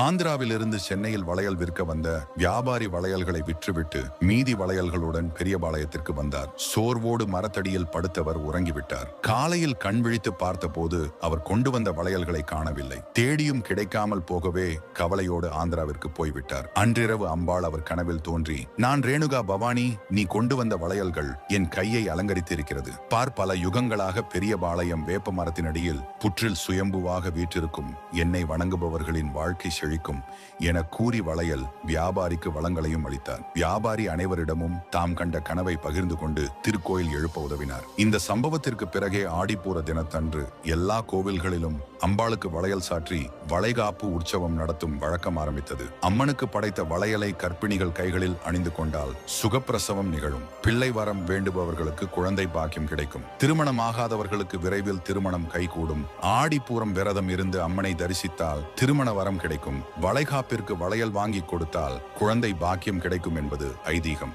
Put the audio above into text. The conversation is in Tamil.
ஆந்திராவிலிருந்து சென்னையில் வளையல் விற்க வந்த வியாபாரி வளையல்களை விற்றுவிட்டு மீதி வளையல்களுடன் பெரியபாளையத்திற்கு வந்தார். சோர்வோடு மரத்தடியில் படுத்தவர் உறங்கிவிட்டார். காலையில் கண் விழித்து பார்த்தபோது அவர் கொண்டு வந்த வளையல்களை காணவில்லை. தேடியும் கிடைக்காமல் போகவே கவலையோடு ஆந்திராவிற்கு போய்விட்டார். அன்றிரவு அம்பாள் அவர் கனவில் தோன்றி, நான் ரேணுகா பவானி, நீ கொண்டு வந்த வளையல்கள் என் கையை அலங்கரித்திருக்கிறது. பல யுகங்களாக பெரியபாளையம் வேப்ப மரத்தினடியில் புற்றில் சுயம்புவாக வீற்றிருக்கும் என்னை வணங்குபவர்களின் வாழ்க்கை செழிக்கும் என கூறி வளையல் வியாபாரிக்கு வளங்களையும் அளித்தார். வியாபாரி அனைவரிடமும் தாம் கண்ட கனவை பகிர்ந்து கொண்டு திருக்கோயில் எழுப்ப உதவினார். இந்த சம்பவத்திற்கு பிறகே ஆடிப்பூர தினத்தன்று எல்லா கோவில்களிலும் அம்பாளுக்கு வளையல் சாற்றி வளைகாப்பு உற்சவம் நடத்தும் வழக்கம் ஆரம்பித்தது. அம்மனுக்கு படைத்த வளையலை கர்ப்பிணிகள் கைகளில் அணிந்து கொண்டால் சுகப்பிரசவம் நிகழும். பிள்ளை வரம் வேண்டுபவர்களுக்கு குழந்தை பாக்கியம் கிடைக்கும். திருமணம் ஆகாதவர்களுக்கு விரைவில் திருமணம் கைகூடும். ஆடிப்பூரம் விரதம் இருந்து அம்மனை தரிசித்தால் திருமண வரம் கிடைக்கும். வளைகாப்பிற்கு வளையல் வாங்கி கொடுத்தால் குழந்தை பாக்கியம் கிடைக்கும் என்பது ஐதீகம்.